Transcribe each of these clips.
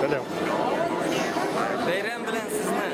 Selam. Bayram bilan sizni.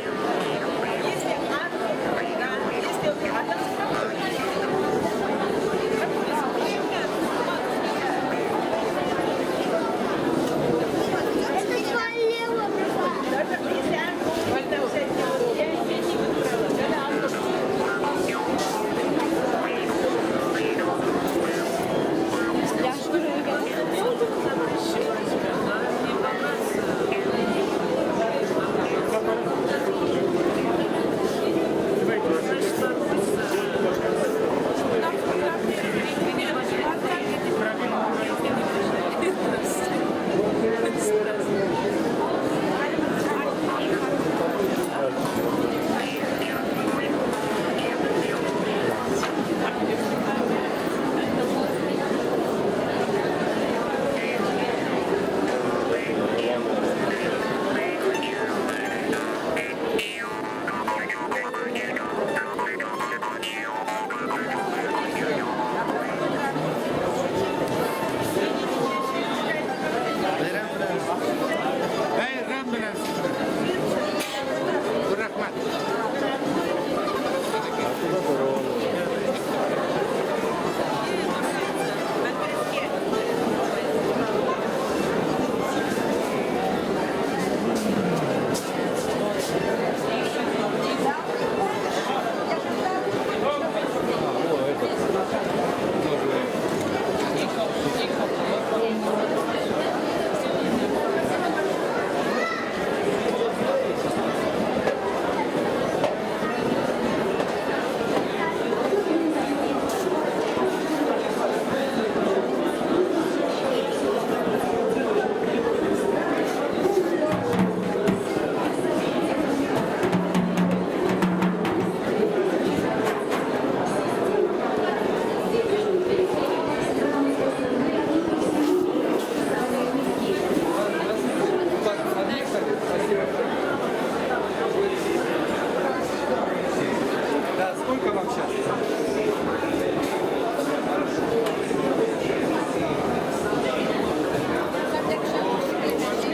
Сколько вам сейчас?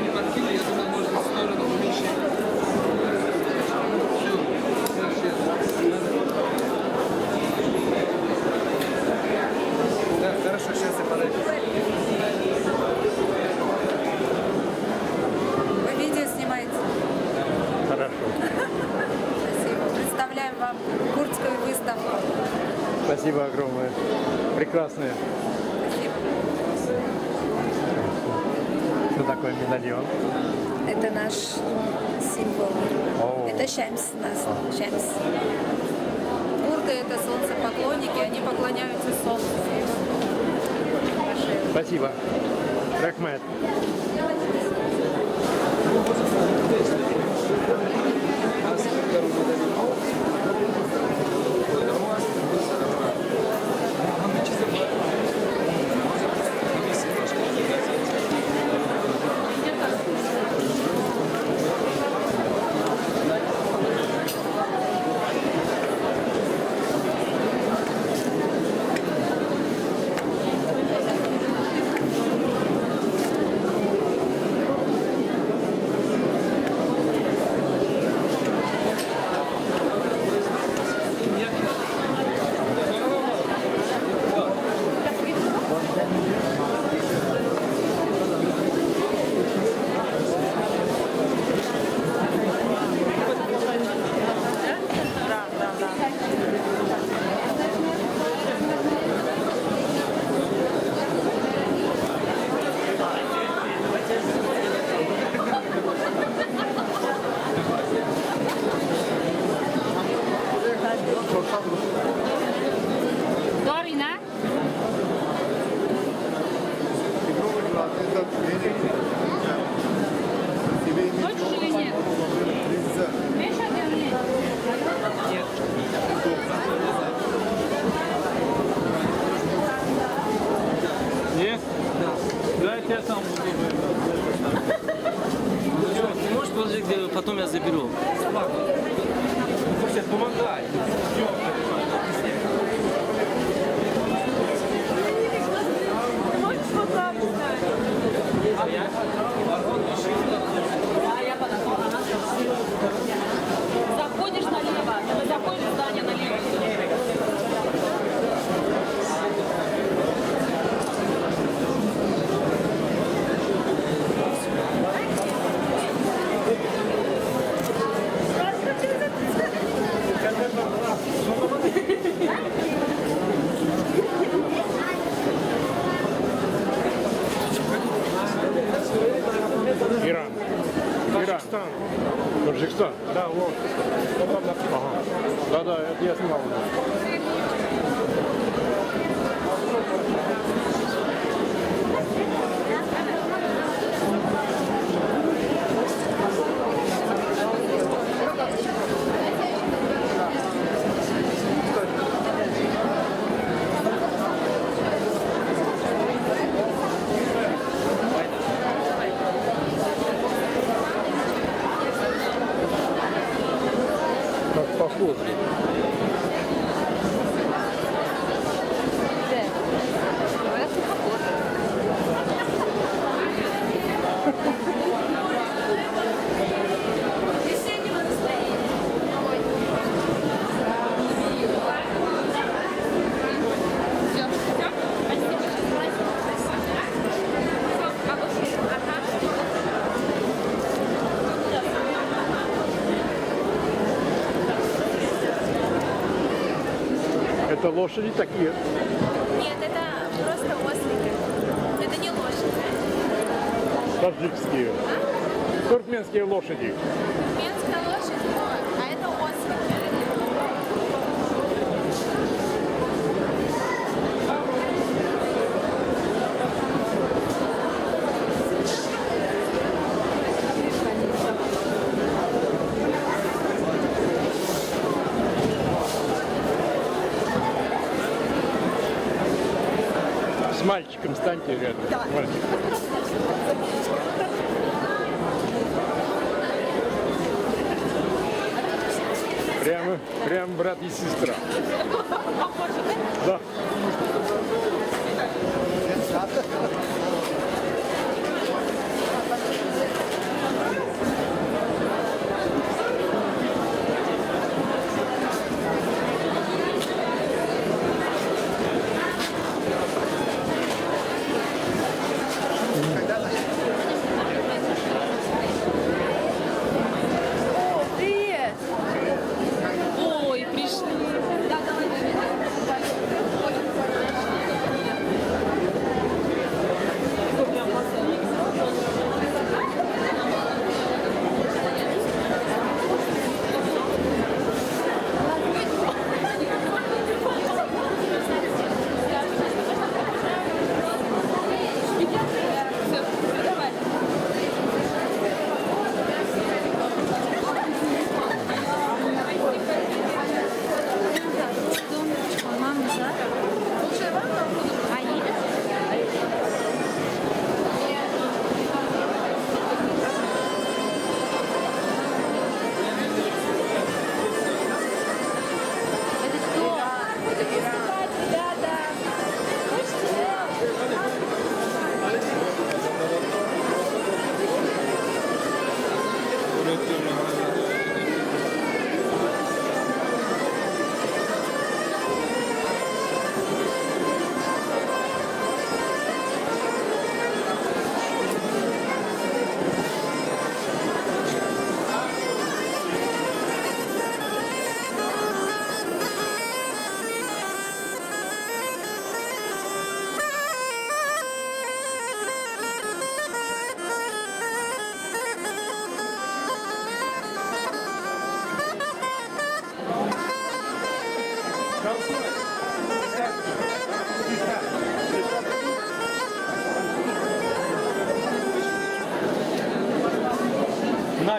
Не подкинули, я думал, может в сторону уменьшить. Да, хорошо, сейчас я подойду. Вы видео снимаете? Хорошо. Спасибо. Представляем вам курдскую выставку. Спасибо огромное. Прекрасные. Спасибо. Что такое медальон? Это наш символ. О. Это Шамс нас. Шамс. Курды — это солнцепоклонники, они поклоняются солнцу. Спасибо. Рахмет. Dorina? Хочешь или нет? Меша, нет. Есть? Да, я сам буду. Ты можешь положить, где потом я заберу? Сейчас помогай. Хочешь вот так? А я? Таджикистан. Таджикистан? Да, вот. Ага. Да-да, это я снимал. Как похоже. Это лошади такие. Нет, это просто ослики. Это не лошади. Таджикские. Туркменские лошади. Туркменская лошадь, а это ослики. С мальчиком станьте рядом. Мальчик. Прямо брат и сестра. Да. Привет! Ой, пришли. Мама, да? Лучше вам а это кто? Будем выступать, ребята. На.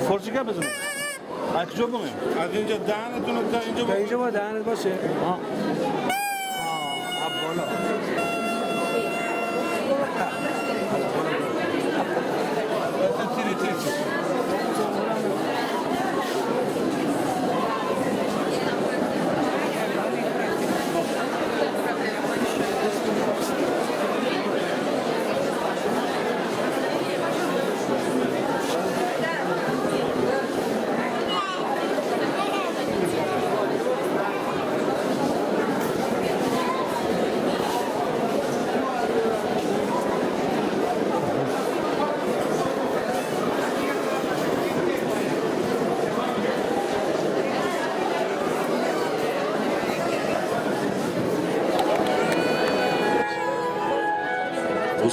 Forçika bizim. Aykıcı mu? Az önce dağını tunuklayınca Kayıcı var devam başı. Ha. Ab bola.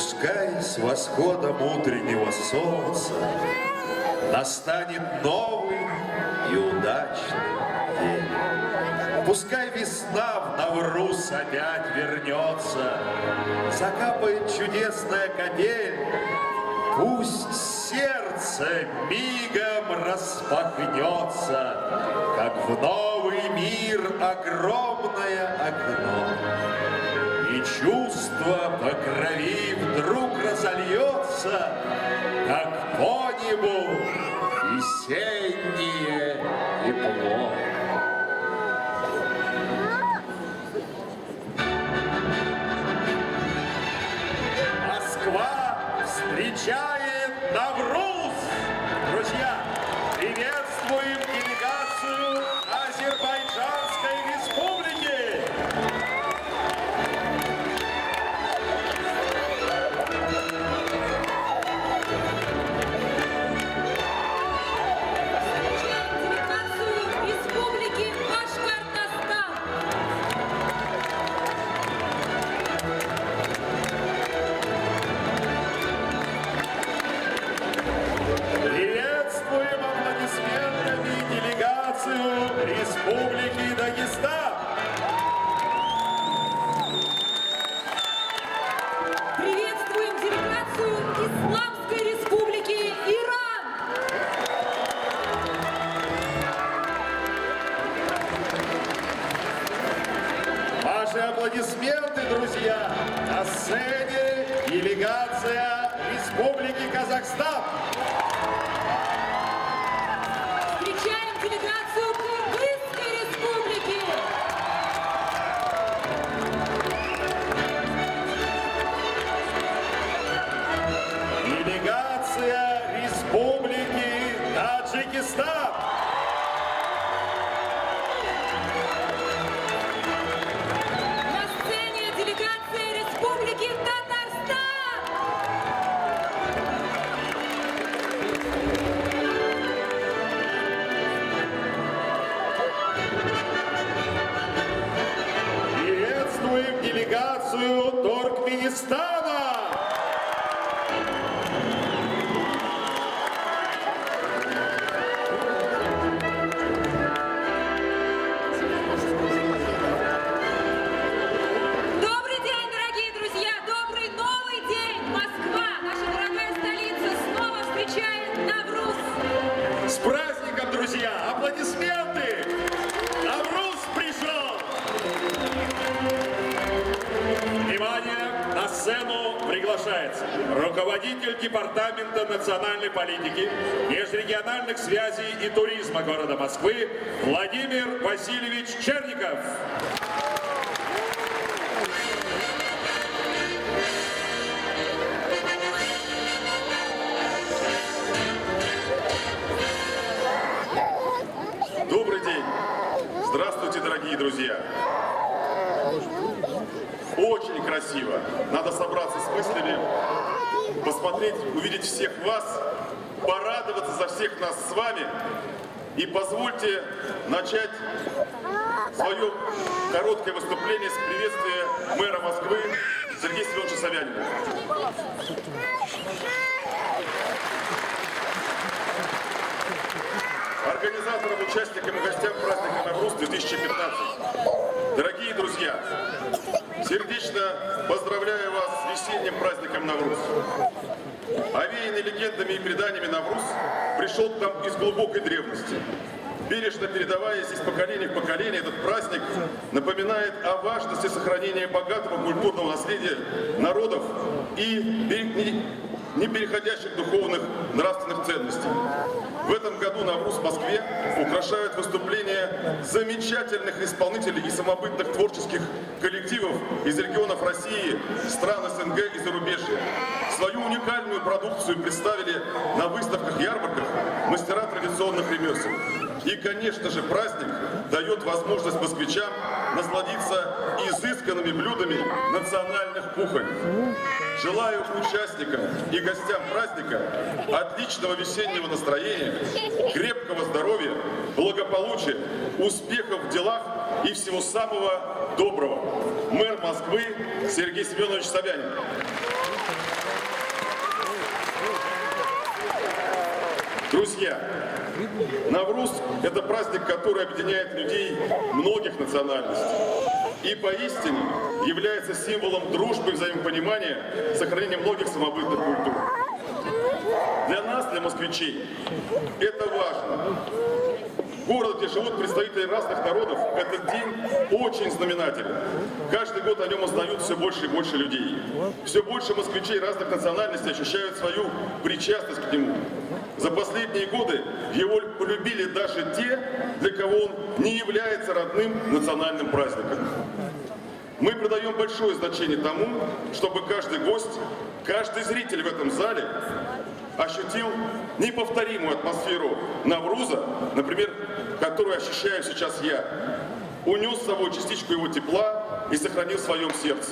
Пускай с восходом утреннего солнца настанет новый и удачный день. Пускай весна в Навруз опять вернется, закапает чудесная капель, пусть сердце мигом распахнется, как в новый мир огромное окно. И чувство по крови вдруг разольется, как по небу весеннее тепло. Москва встречает Навруз! Друзья, приветствуем делегацию Азербайджанской Республики! Делегацию Республики Башкортостан. Приветствуем аплодисментами делегацию Республики Дагестан! Приветствуем делегацию Исламской Республики Иран. Ваши аплодисменты, друзья, на сцене делегация Республики Казахстан. Встречаем делегацию Кыргызской Республики. Делегация Республики Таджикистан. На сцене делегация Республики Татарстан. Приветствуем делегацию Туркменистана. Добрый день, дорогие друзья! Добрый новый день! Москва, наша дорогая столица, снова встречает Навруз. С праздником, друзья! Аплодисменты! Навруз пришел! Внимание! На сцену приглашается руководитель Департамента национальной политики, межрегиональных связей и туризма города Москвы Владимир Васильевич Черников. Добрый день! Здравствуйте, дорогие друзья! Очень красиво. Надо собраться с мыслями, посмотреть, увидеть всех вас, порадоваться за всех нас с вами. И позвольте начать свое короткое выступление с приветствия мэра Москвы Сергея Семеновича Собянина. Организаторам, участникам и гостям праздника Навруз 2015. Дорогие друзья, сердечно поздравляю вас с весенним праздником Навруз. Овеянный легендами и преданиями Навруз пришел к нам из глубокой древности. Бережно передаваясь из поколения в поколение, этот праздник напоминает о важности сохранения богатого культурного наследия народов и не переходящих духовных нравственных ценностей. В этом году Навруз в Москве украшают выступления замечательных исполнителей и самобытных творческих коллективов из регионов России, стран СНГ и зарубежья. Свою уникальную продукцию представили на выставках-ярмарках мастера традиционных ремесел. И, конечно же, праздник дает возможность москвичам насладиться изысканными блюдами национальных кухонь. Желаю участникам и гостям праздника отличного весеннего настроения, крепкого здоровья, благополучия, успехов в делах и всего самого доброго. Мэр Москвы Сергей Семенович Собянин. Друзья, Навруз – это праздник, который объединяет людей многих национальностей и поистине является символом дружбы и взаимопонимания, сохранения многих самобытных культур. Для нас, для москвичей, это важно. Город, где живут представители разных народов, этот день очень знаменателен. Каждый год о нем узнают все больше и больше людей. Все больше москвичей разных национальностей ощущают свою причастность к нему. За последние годы его полюбили даже те, для кого он не является родным национальным праздником. Мы придаем большое значение тому, чтобы каждый гость, каждый зритель в этом зале ощутил неповторимую атмосферу Навруза, например, которую ощущаю сейчас я. Унес с собой частичку его тепла и сохранил в своем сердце.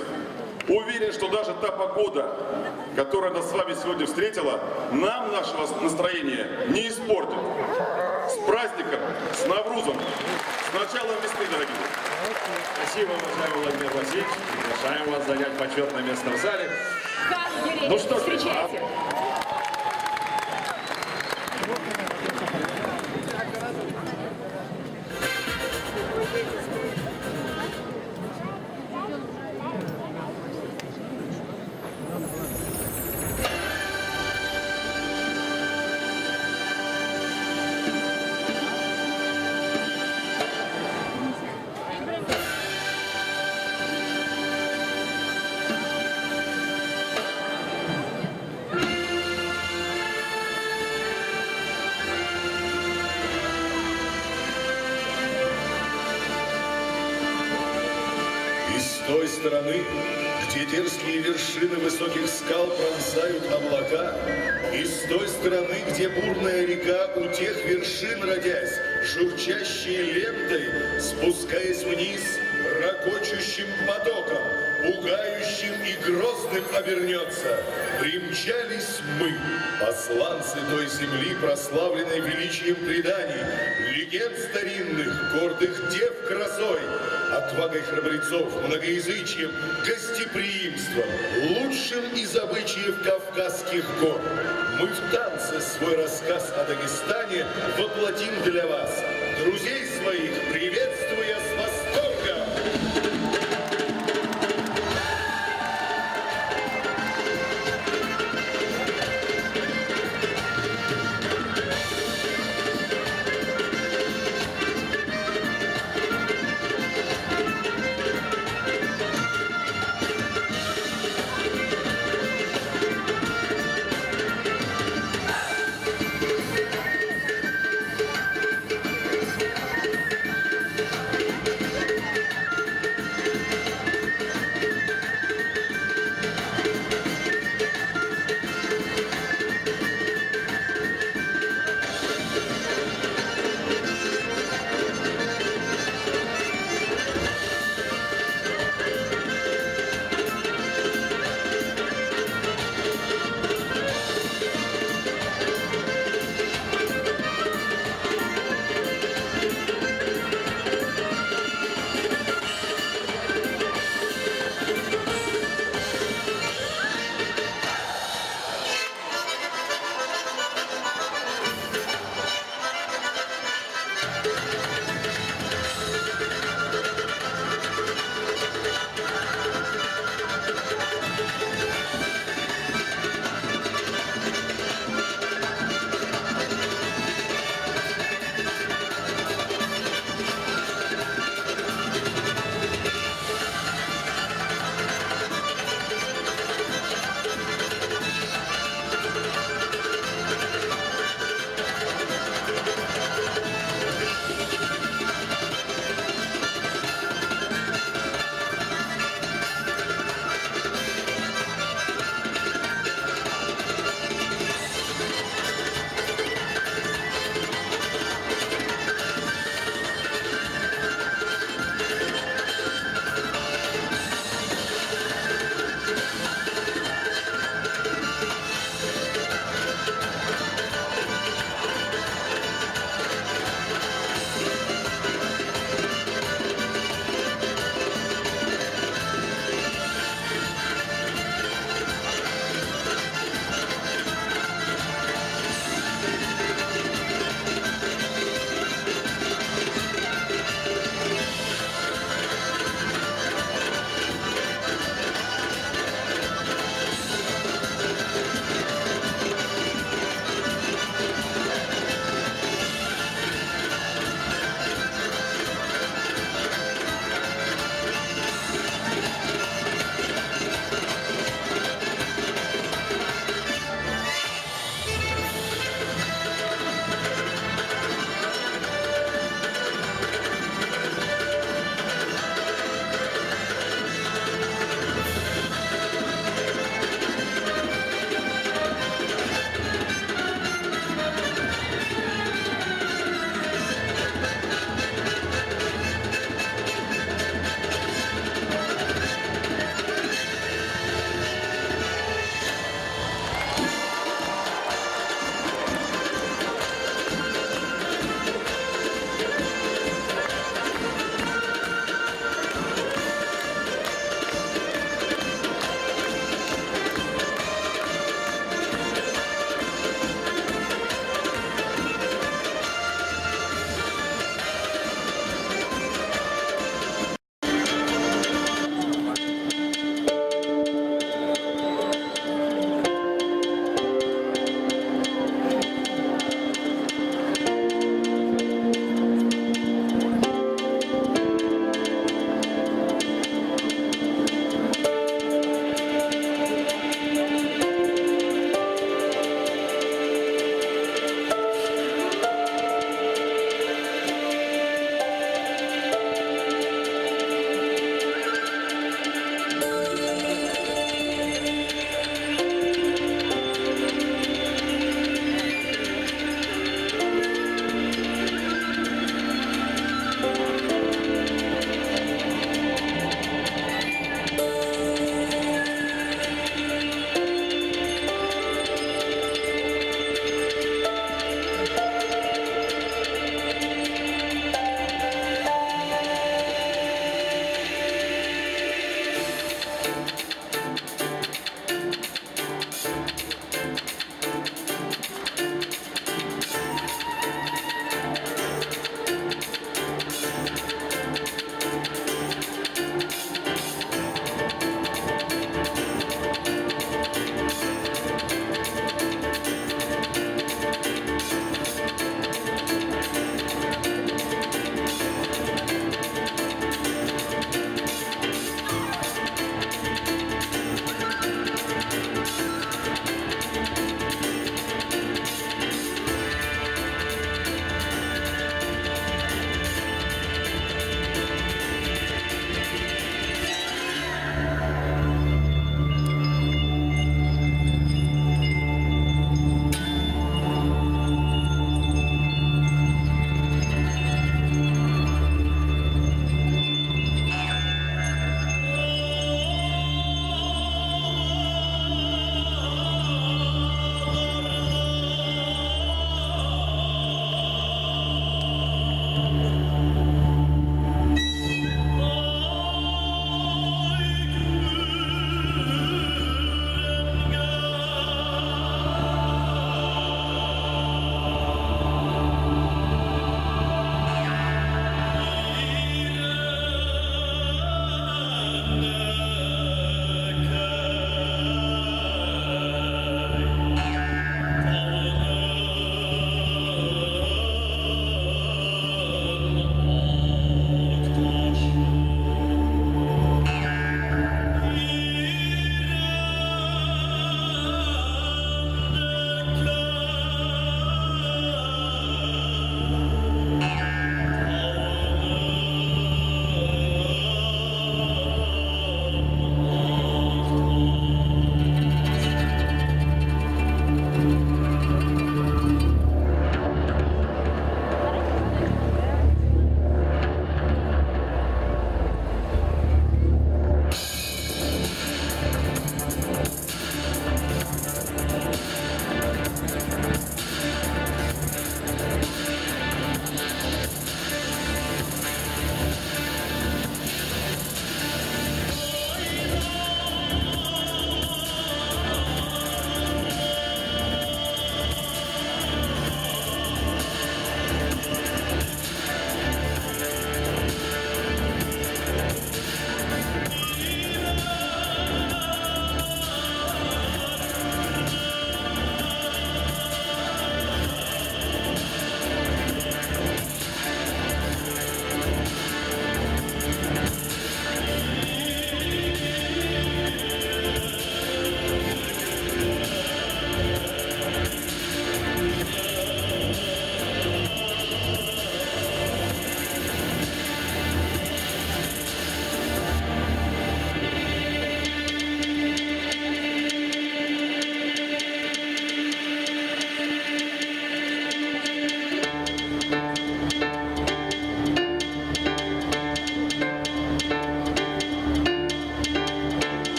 Уверен, что даже та погода, которая нас с вами сегодня встретила, нам нашего настроения не испортит. С праздником, с Наврузом, с началом весны, дорогие. Спасибо, уважаемый Владимир Васильевич. Приглашаем вас занять почетное место в зале. Хан Юрьевич, Ну что ж, встречайте. С той стороны, где дерзкие вершины высоких скал пронзают облака, и с той стороны, где бурная река, у тех вершин родясь, журчащей лентой, спускаясь вниз, ракочущим потоком, пугающим и грозным обернется, примчались мы, посланцы той земли, прославленной величием преданий, легенд старинных, гордых дев красой, отвагой храбрецов, многоязычием, гостеприимством, лучшим из обычаев кавказских гор. Мы в танце свой рассказ о Дагестане воплотим для вас, друзей своих приветствуя с восторгом.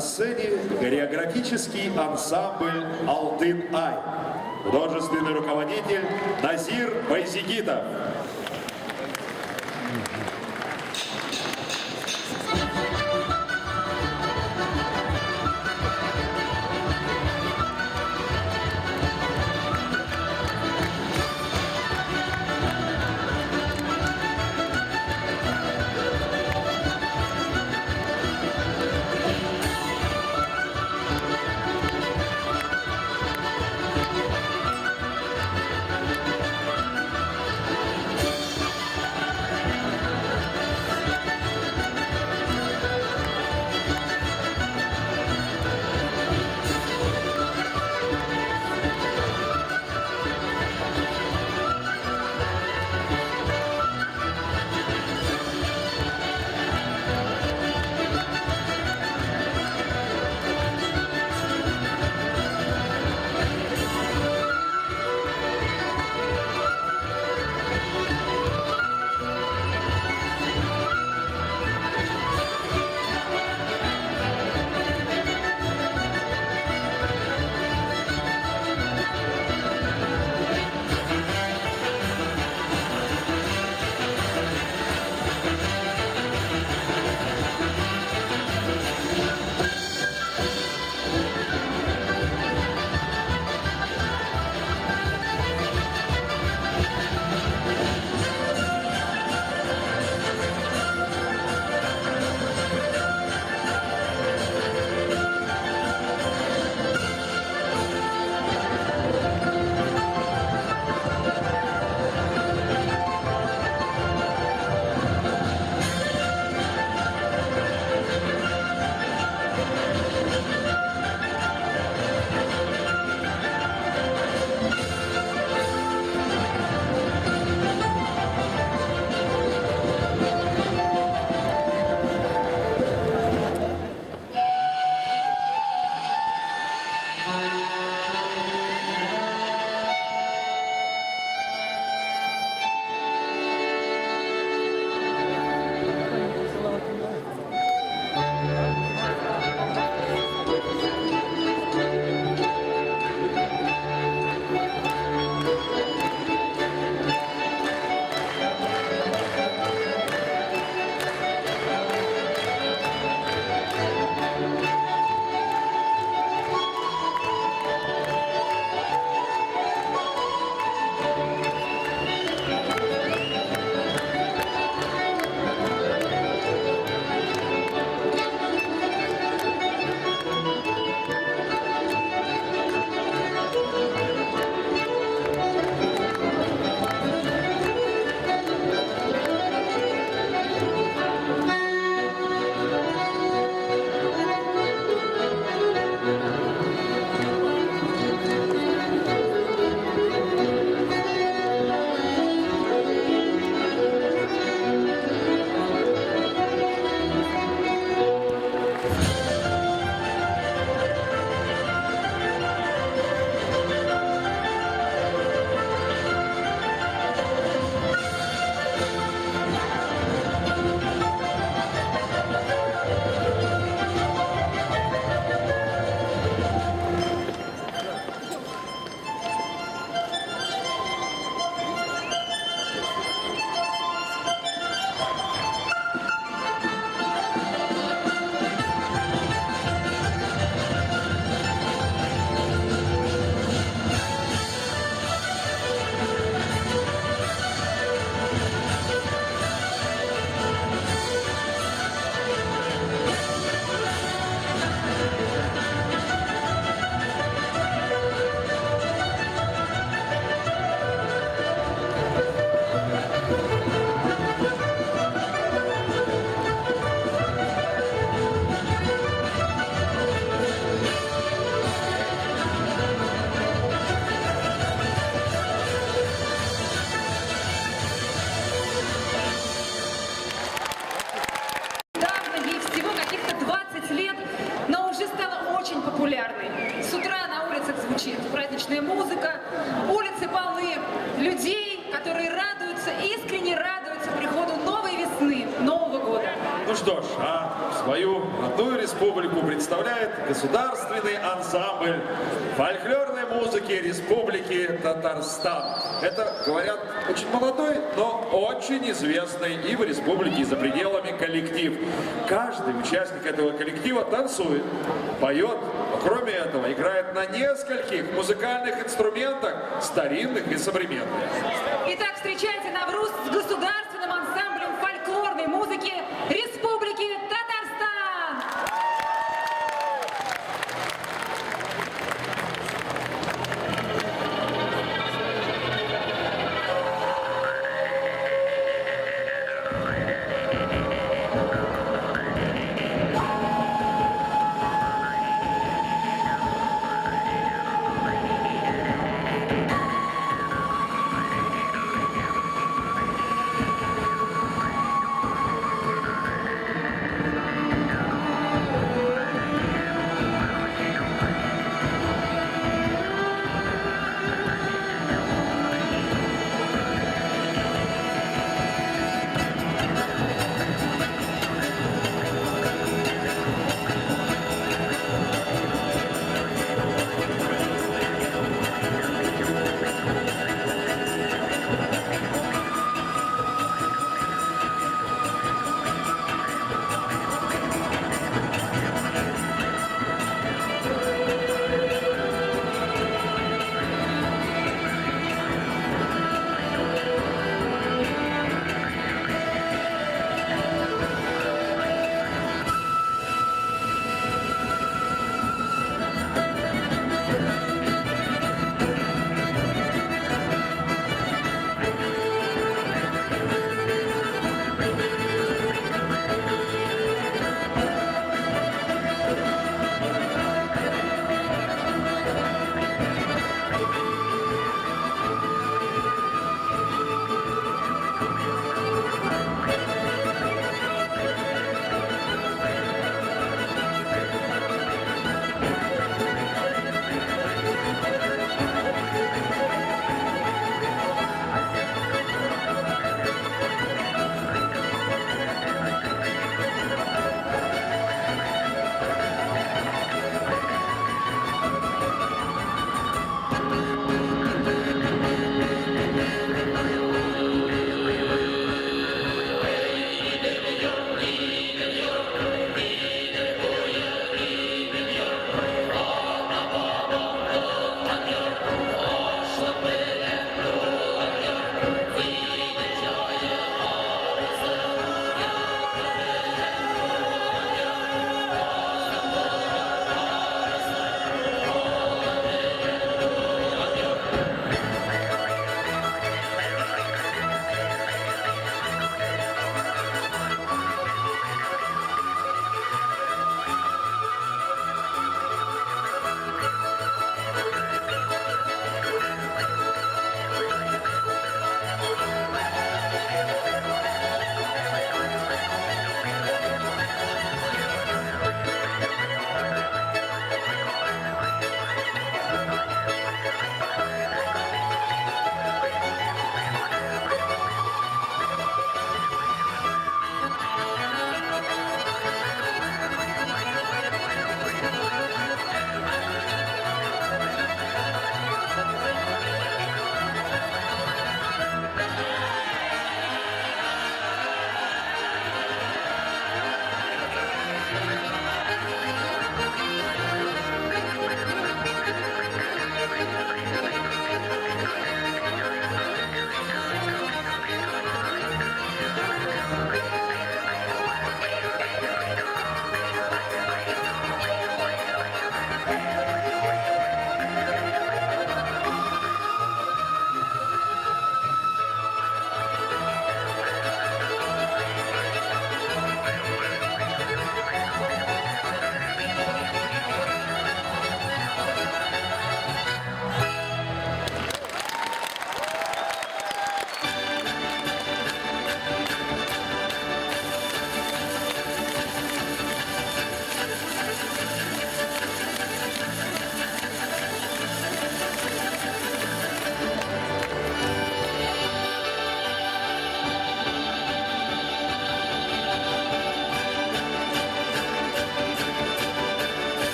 На сцене хореографический ансамбль «Алтын-Ай». Художественный руководитель Назир Байзигитов. свою родную республику представляет государственный ансамбль фольклорной музыки Республики Татарстан. Это, говорят, очень молодой, но очень известный и в республике, и за пределами коллектив. Каждый участник этого коллектива танцует, поет, но кроме этого играет на нескольких музыкальных инструментах, старинных и современных. Итак, встречайте Навруз с государственным ансамблем фольклорной музыки Республики Татарстан.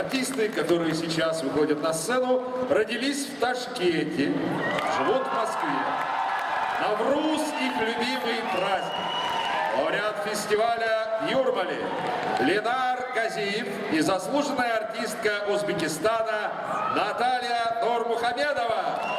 артисты, которые сейчас выходят на сцену, родились в Ташкенте, живут в Москве. Навруз — их любимый праздник. Лауреат фестиваля в Юрмале Ленар Газиев и заслуженная артистка Узбекистана Наталья Нурмухамедова.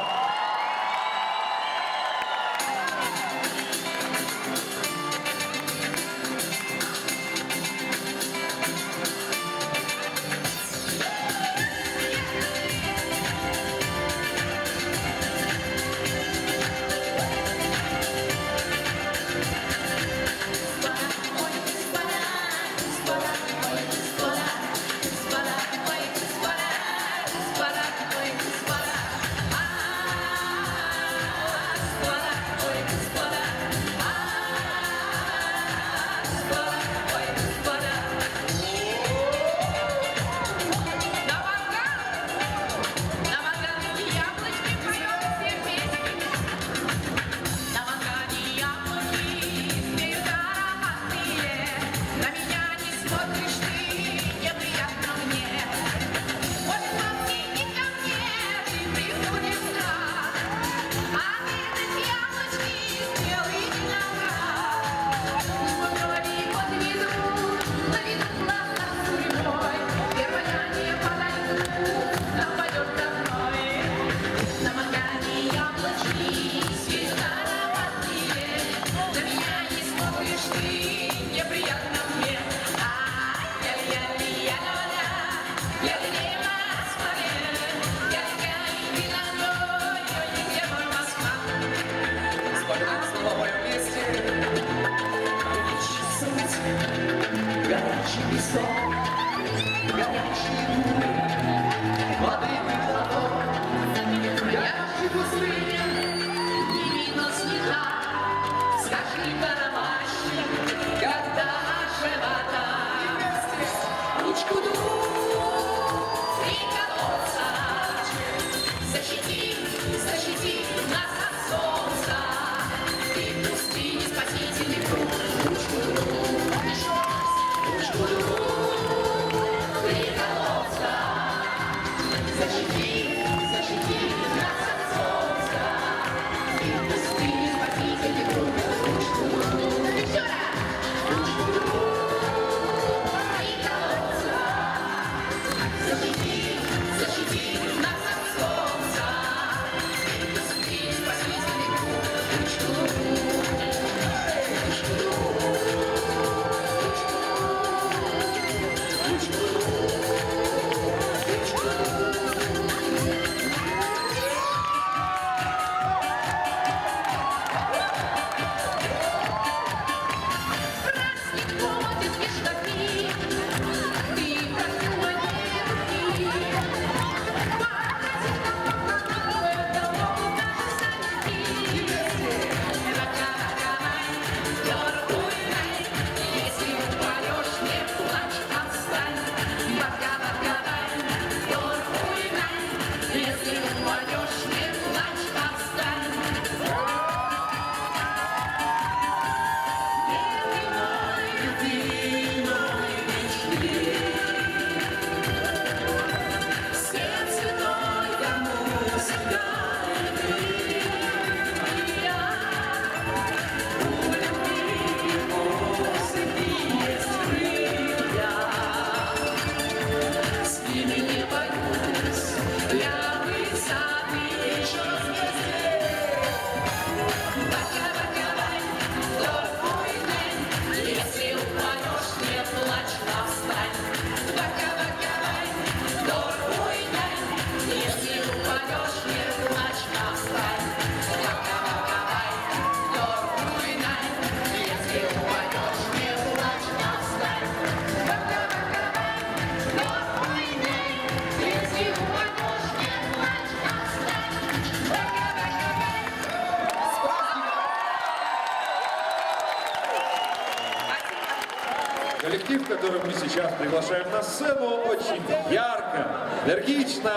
Коллектив, который мы сейчас приглашаем на сцену, очень ярко, энергично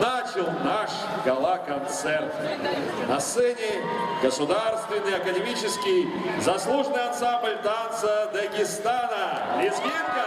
начал наш гала-концерт. На сцене государственный академический заслуженный ансамбль танца Дагестана «Лезгинка».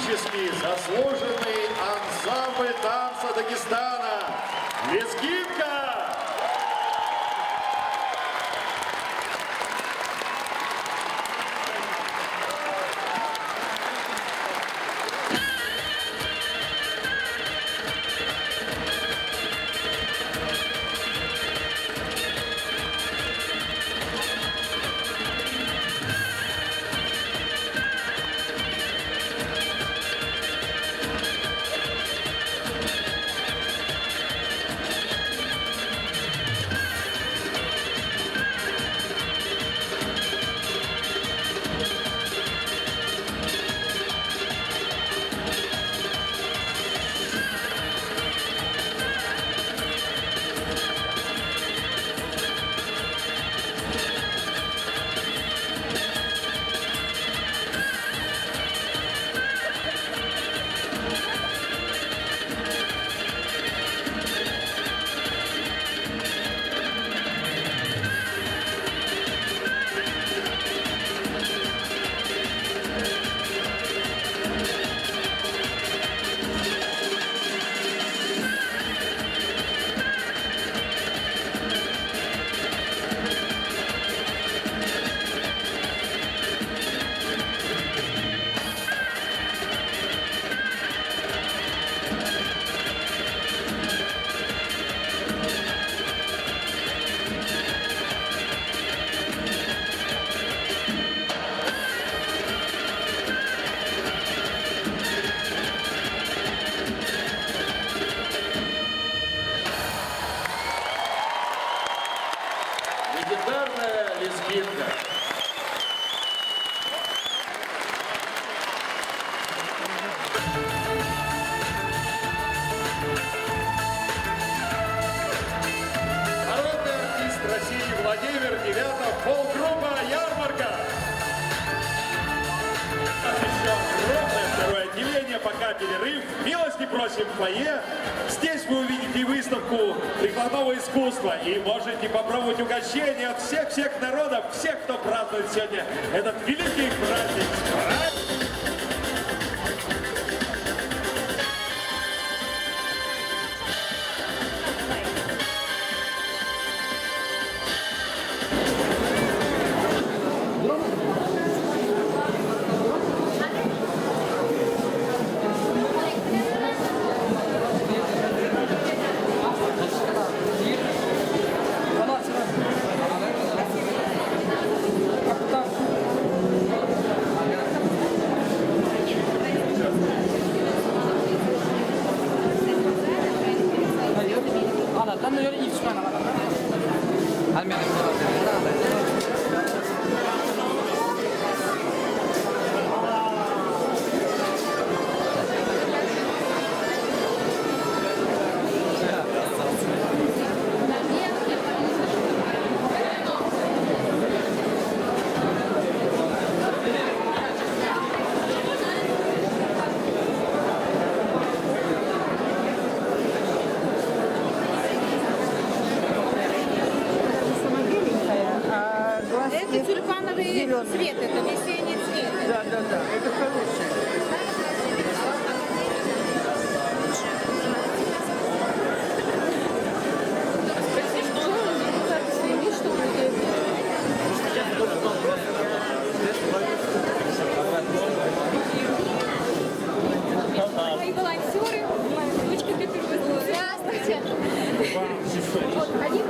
исторический заслуженный ансамбль танца Дагестана «Лезгинка». Легендарная лезгинка. Народный артист России Владимир Девятов, фолк-группа «Ярмарка». Еще огромное второе отделение, пока перерыв. Милости просим в фойе. Здесь вы увидите выставку прикладного искусства и можете попробовать угощения от всех народов, всех, кто празднует сегодня этот великий праздник. Это тюльпановый цвет, это весенний цвет. Да, это хорошее. Мои волонтеры, дочка Петрова. Здравствуйте. Вот, они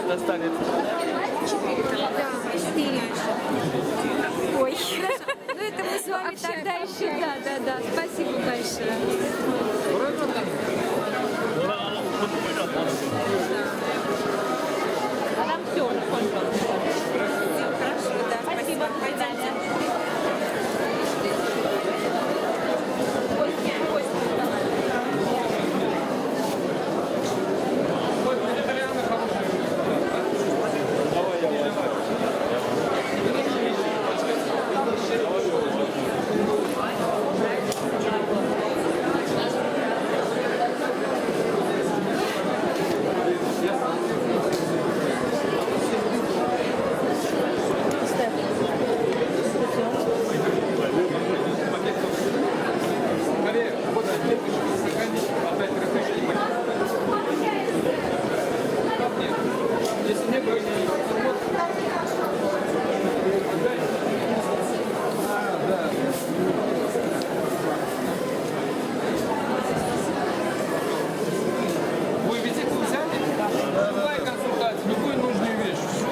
достанет. Да, 4. Ой. Ну это мы с вами тогда еще, да. Спасибо большое. А нам все, хорошо, да, спасибо. Пойдемте. Вы визитку взяли? Любая консультация, любую нужную вещь. Все,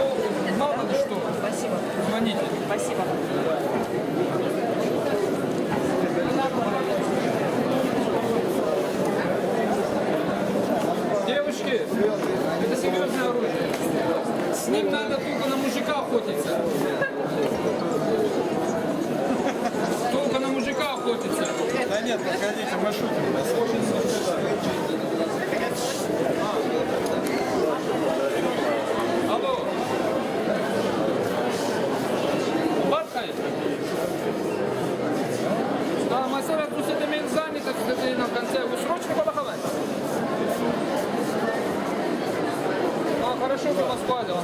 мало ли что. Спасибо. Звоните. Спасибо. Девушки, это серьезное оружие. С ним надо только на мужика охотиться. Только на мужика охотиться. Да нет, подходите, мы шутим. Алло. Бабкай. Да, мастер, пусть это мен занят, это на конце. Вы срочно подоховать? А, хорошо, что вас складил.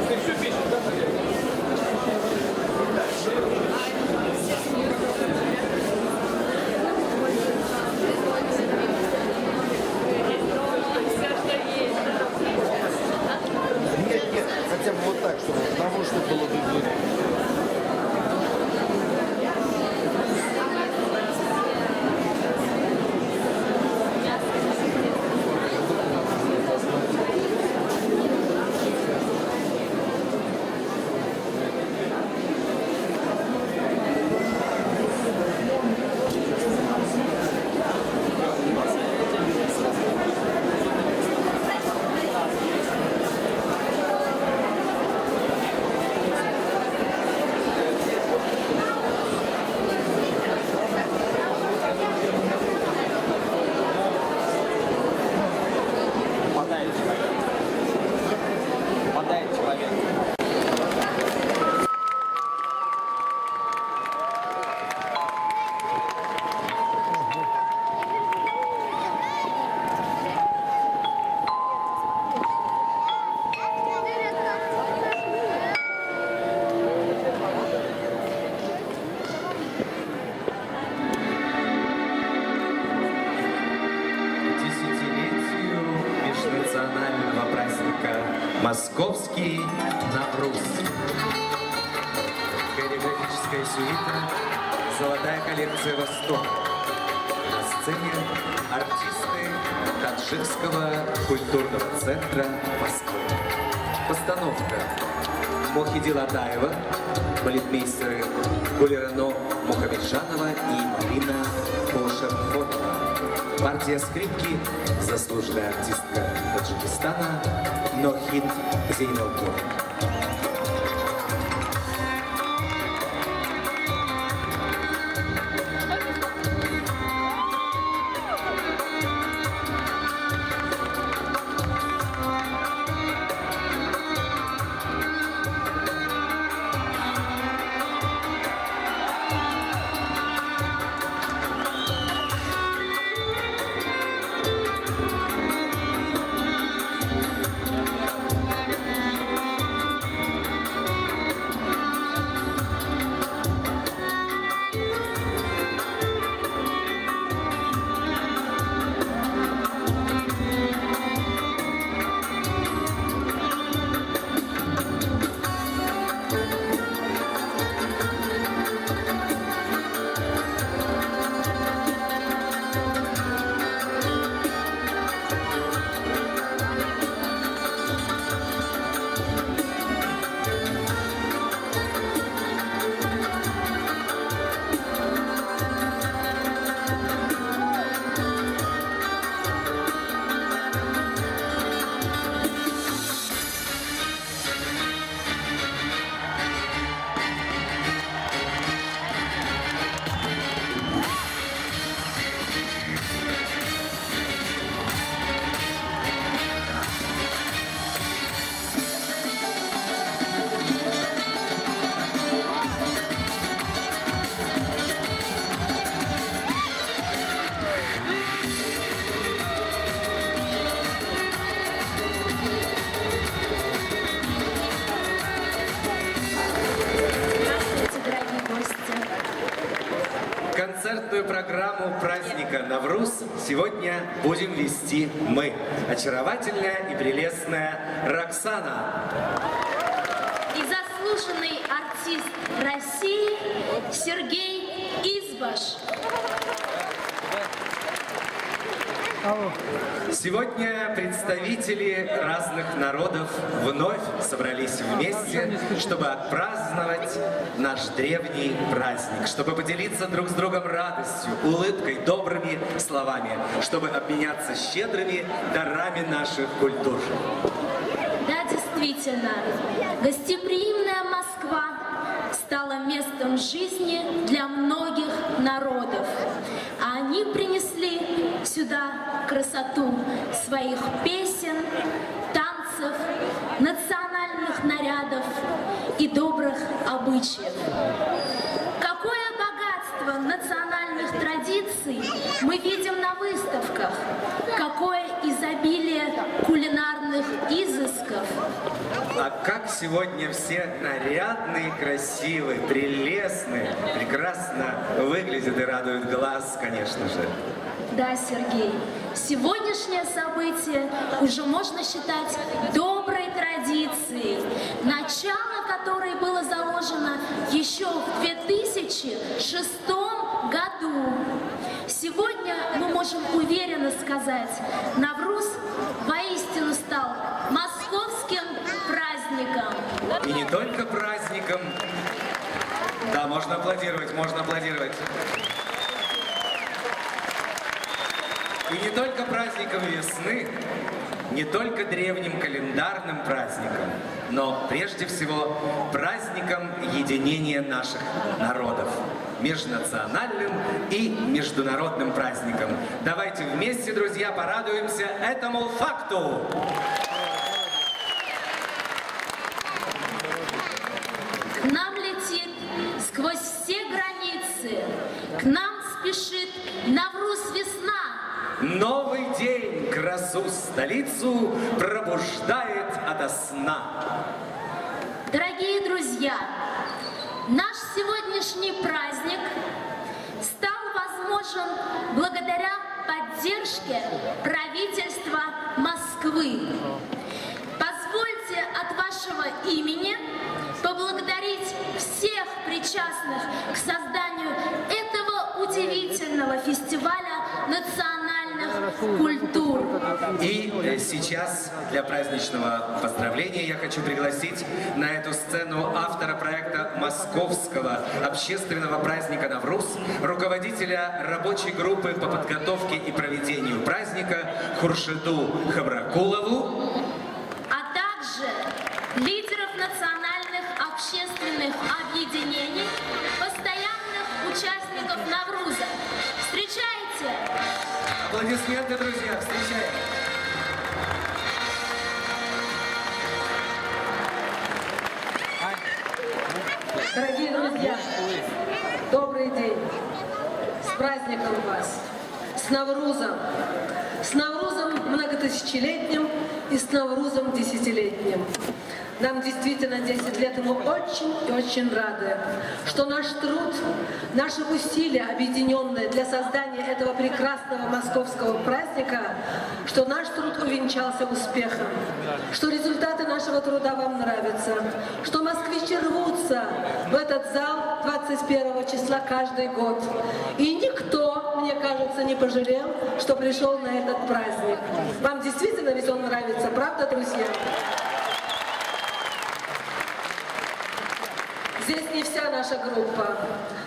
Ты все пишешь, да? Нет, хотя бы вот так, чтобы одного что было видно. Московский Навруз. Хореографическая сюита «Золотая коллекция Востока». На сцене артисты Таджикского культурного центра Москвы. Постановка: Мохидил Атаева, балетмейстеры Гулирано Мухамеджанова и Марина Полшерфотова. Партия скрипки — заслуженная артистка Таджикистана Нохин Зейналпур. концертную программу праздника Навруз сегодня будем вести мы, очаровательная и прелестная Роксана. И заслуженный артист России Сергей Избаш. Сегодня представители разных народов вновь собрались вместе, чтобы отпраздновать наш древний праздник, чтобы поделиться друг с другом радостью, улыбкой, добрыми словами, чтобы обменяться щедрыми дарами наших культур. Да, действительно, гостеприимная Москва стала местом жизни для многих народов. А они принесли сюда красоту своих песен, танцев, национальных нарядов и добрых обычаев. Какое богатство национальных традиций мы видим на выставках, какое изобилие кулинарных изысков. А как сегодня все нарядные, красивые, прелестные, прекрасно выглядят и радуют глаз, конечно же. Да, Сергей, сегодняшнее событие уже можно считать доброй традицией, начало которой было заложено еще в 2006 году. Сегодня мы можем уверенно сказать, Навруз воистину стал московским праздником. И не только праздником. Да, можно аплодировать, можно аплодировать. И не только праздником весны, не только древним календарным праздником, но прежде всего праздником единения наших народов, межнациональным и международным праздником. Давайте вместе, друзья, порадуемся этому факту. К нам летит сквозь все границы, к нам спешит Навруз весна. Новый день красу столицу пробуждает ото сна. Дорогие друзья, наш сегодняшний праздник стал возможен благодаря поддержке правительства Москвы. Позвольте от вашего имени поблагодарить всех причастных к созданию этого удивительного фестиваля национальных культур. И сейчас для праздничного поздравления я хочу пригласить на эту сцену автора проекта Московского общественного праздника Навруз, руководителя рабочей группы по подготовке и проведению праздника Хуршиду Хабракулову, а также лидеров национальных общественных объединений, постоянных участников Навруза. Встречайте! Аплодисменты, друзья, встречаем! Дорогие друзья, добрый день! С праздником вас! С Наврузом! С Наврузом многотысячелетним и с Наврузом десятилетним. Нам действительно 10 лет, и мы очень и очень рады, что наш труд, наши усилия, объединенные для создания этого прекрасного московского праздника, что наш труд увенчался успехом, что результаты нашего труда вам нравятся, что москвичи рвутся в этот зал 21 числа каждый год. И никто, мне кажется, не пожалел, что пришел на этот праздник. Вам действительно ведь он нравится, правда, друзья? Здесь не вся наша группа,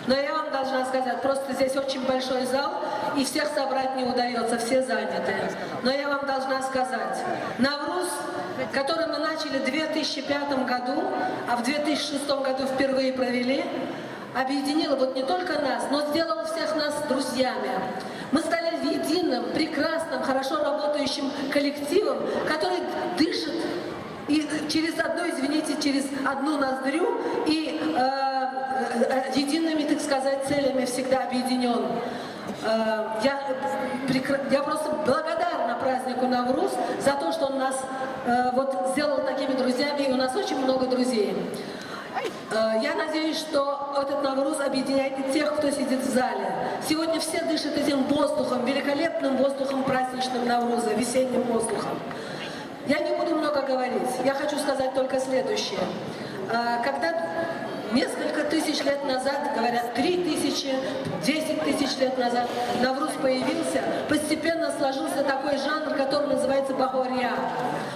но я вам должна сказать, просто здесь очень большой зал, и всех собрать не удается, все заняты. Но я вам должна сказать, Навруз, который мы начали в 2005 году, а в 2006 году впервые провели, объединил вот не только нас, но сделал всех нас друзьями. Мы стали единым, прекрасным, хорошо работающим коллективом, который дышит и через одну, извините, через одну ноздрю и едиными, так сказать, целями всегда объединен. Я просто благодарна празднику Навруз за то, что он нас вот сделал такими друзьями, и у нас очень много друзей. Я надеюсь, что этот Навруз объединяет и тех, кто сидит в зале. Сегодня все дышат этим воздухом, великолепным воздухом праздничным Навруза, весенним воздухом. Я не буду много говорить, я хочу сказать только следующее. Когда несколько тысяч лет назад, говорят, 3000, 10 тысяч лет назад Навруз появился, постепенно сложился такой жанр, который называется Бахорья,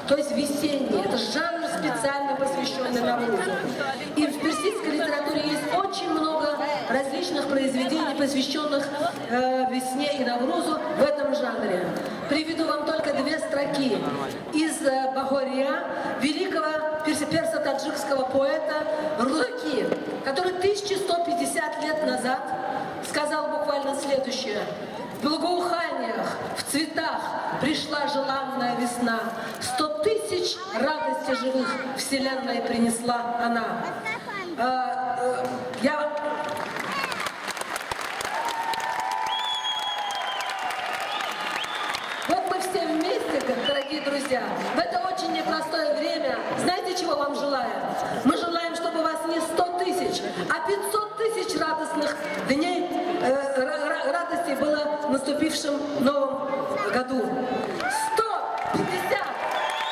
то есть весенний. Это жанр, специально посвященный Наврузу. И в персидской литературе есть очень много различных произведений, посвященных весне и Наврузу в этом жанре. Приведу вам только 2 строки из Бахорья великого персо-таджикского поэта Рудаки, который 1150 лет назад сказал буквально следующее: в благоуханиях, в цветах пришла желанная весна, 100 тысяч радости живых вселенной принесла она. Вот мы все вместе, дорогие друзья, в это очень непростое время, знаете, чего вам желаем? Мы желаем, чтобы у вас не 100 тысяч, а 500 тысяч радостных дней, радостей было в наступившем новом году. 150,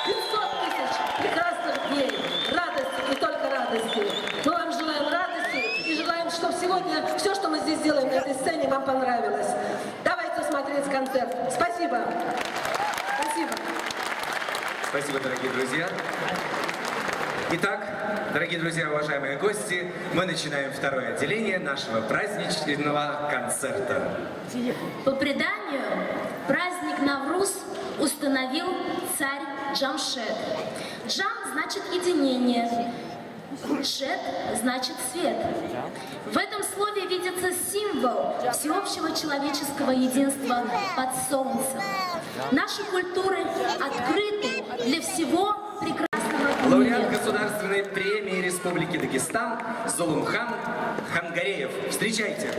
500 тысяч прекрасных дней, радости и только радости. Мы вам желаем радости и желаем, чтобы сегодня все, что мы здесь делаем на этой сцене, вам понравилось. Давайте смотреть концерт. Спасибо. Спасибо. Спасибо, дорогие друзья. Итак, дорогие друзья, уважаемые гости, мы начинаем второе отделение нашего праздничного концерта. По преданию, праздник Навруз установил царь Джамшед. Джам значит единение, Шед значит свет. В этом слове видится символ всеобщего человеческого единства под солнцем. Наши культуры открыты для всего прекрасного мира. Лауреат Государственной премии Республики Дагестан Зулумхан Хангареев. Встречайте.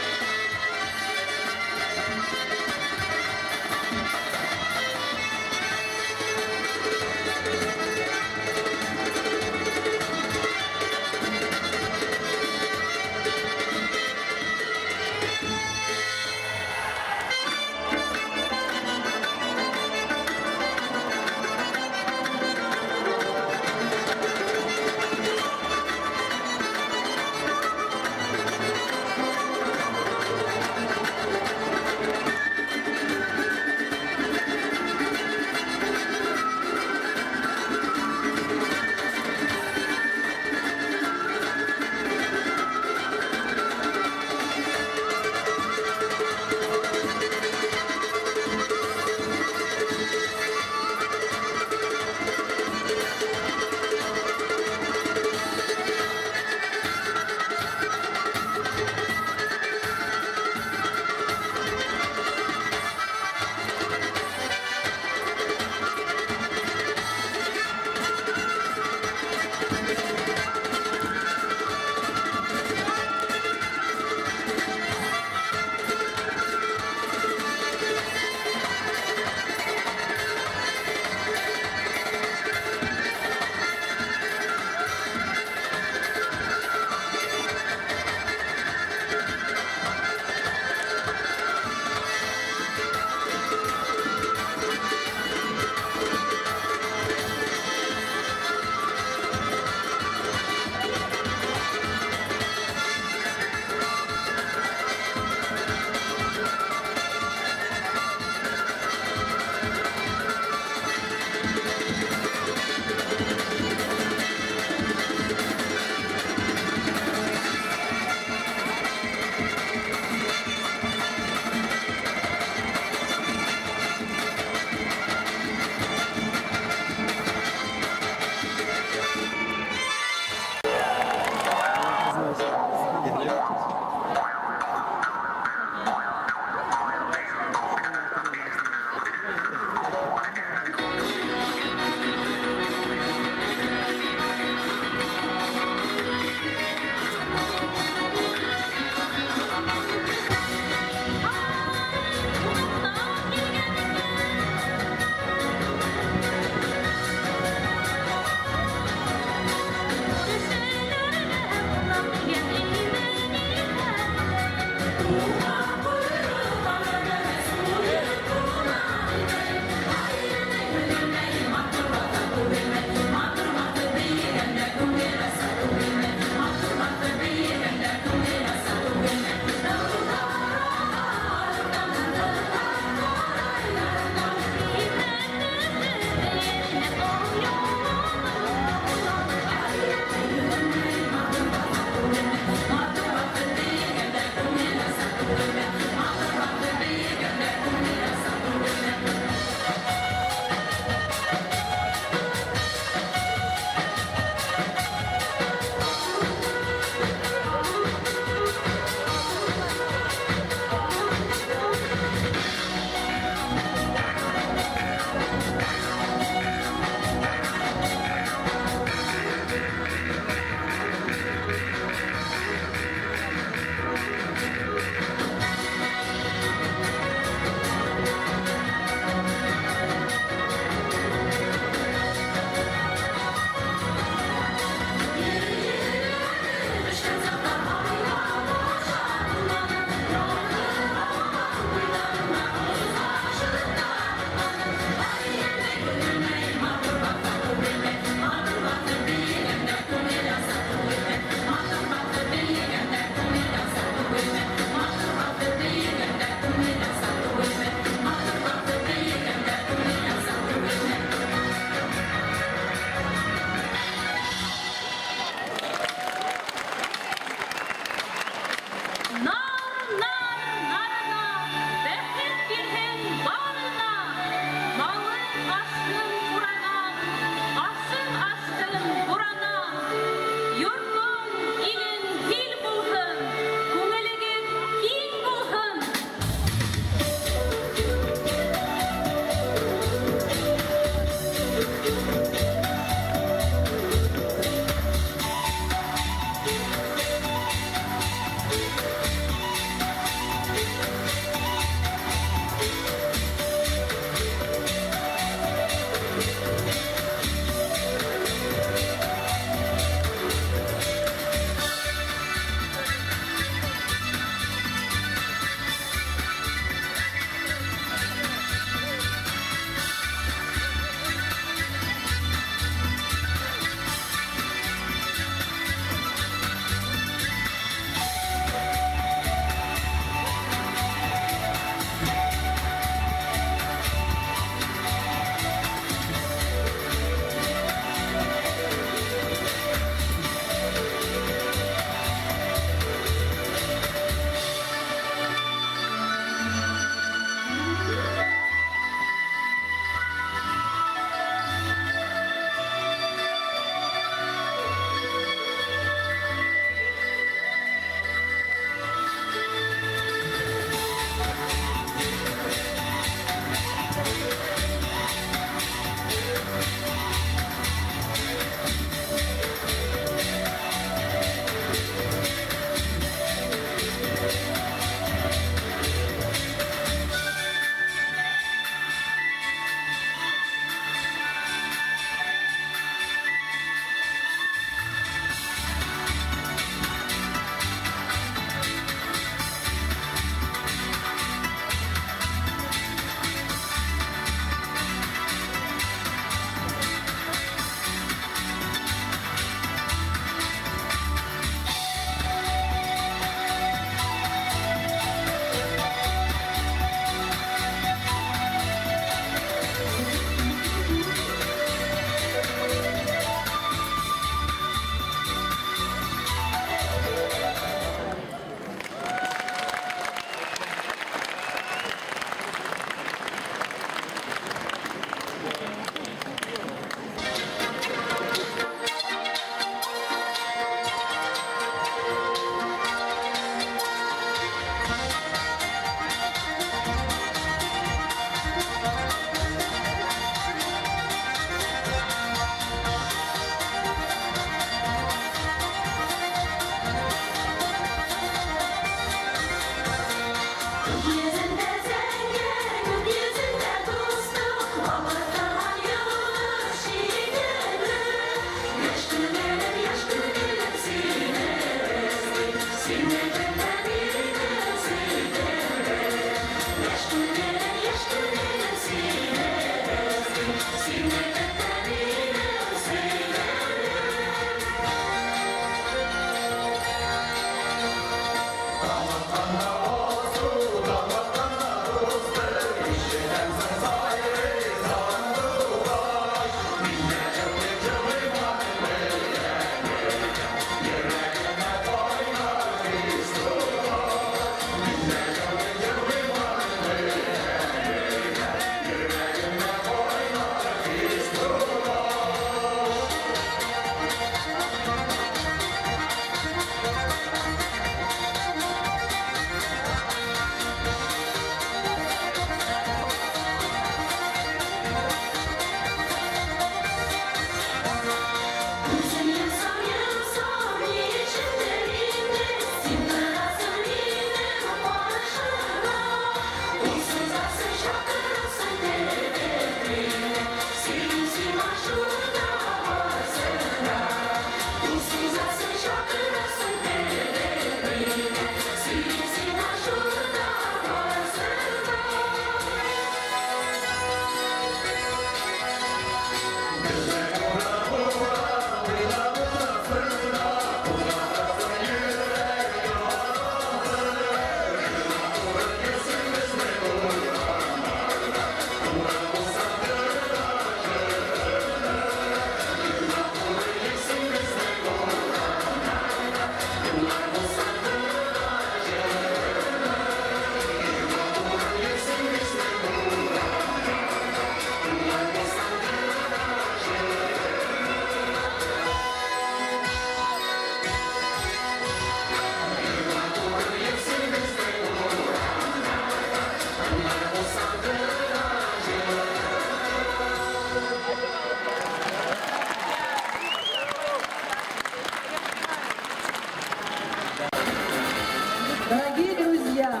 Дорогие друзья,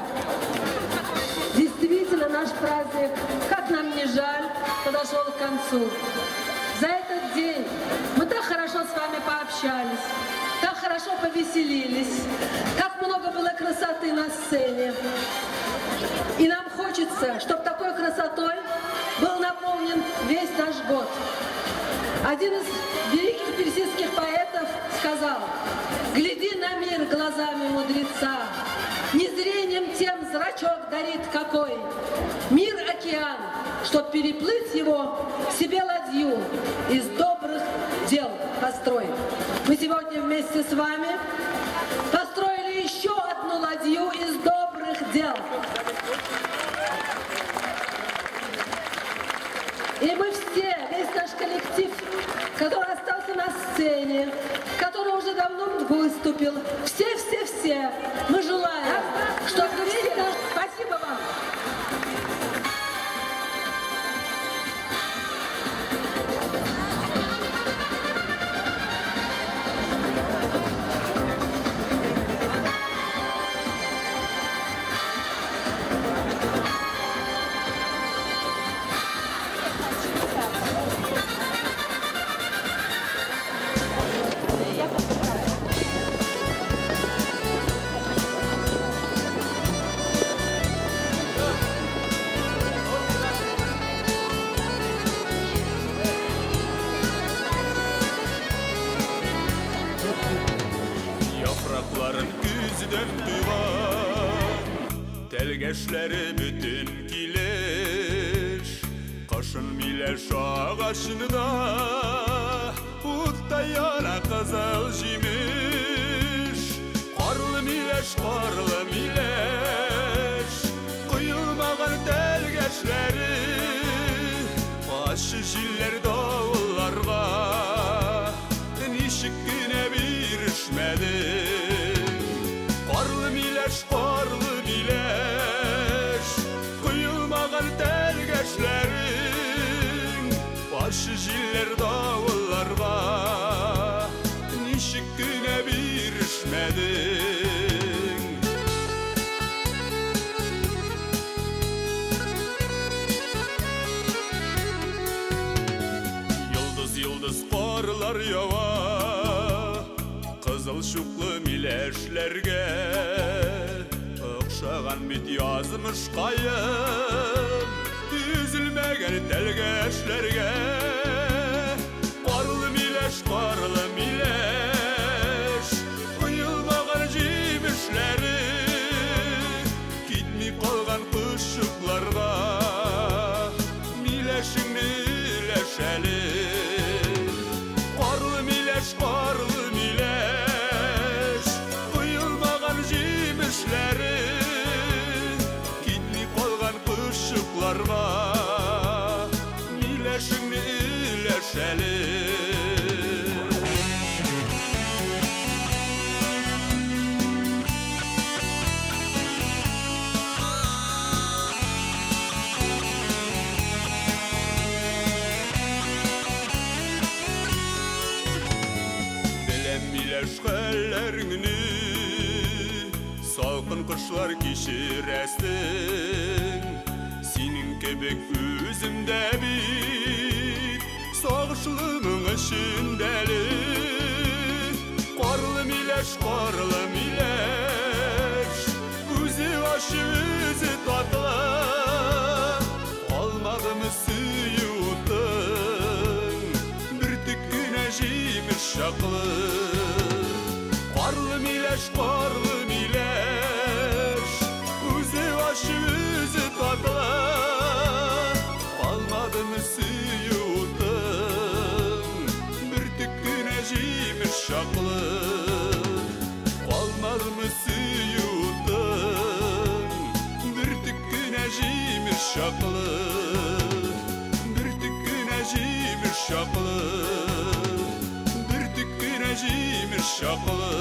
действительно наш праздник, как нам не жаль, подошел к концу. За этот день мы так хорошо с вами пообщались, так хорошо повеселились, как много было красоты на сцене. И нам хочется, чтобы такой красотой был наполнен весь наш год. Один из великих персидских поэтов сказал: «Гляди на мир глазами мудреца, не зрением тем зрачок дарит какой. Мир океан, чтоб переплыть его, себе ладью из добрых дел построй». Мы сегодня вместе с вами построили еще одну ладью из добрых дел. И мы все, весь наш коллектив, который остался на сцене, который уже давно выступил, все, мы желаем, чтобы весь наш... Спасибо вам! Yaprakların güzden divan, telgeçleri bütün kileş. Kaşın mileş ağaçında, utta yana kızıl jimiş. Karlı mileş, kıyılmağın telgeçleri, başı jiller davullarga, nişik güne bir işmedi. Karlı mileş, kıyılmağın telgeçlerin, başı jiller davullarga, nişik güne bir işmedi. Yıldız karlar yava, kızıl şuklu mileşlerge. bit yazmış kayın üzülmegen telgeçlerge Karlı mileş kıyılmagan cimişleri gitmi kalgan kışıklarda mileşini ileşeli Karlı mileş kıyılmagan cimişleri gitmi kalgan kışıklarda mileşini ileşeli Mileşkellerini salkın kışlar kişiresin Senin kebek üzümde bit sağışlığının işindeli Karlı mileş Üzü başı üzü tatlı Almadı mı suyutun Bir tık güneşiymiş şaklı Karlı mileş Üzü başı üzü tatlı Almadı mı suyutun Bir tık güneşiymiş şaklı Almadı mı suyutun Bir tık güneşiymiş şaklı Bir tık güneşiymiş şaklı Bir tık güneşiymiş şaklı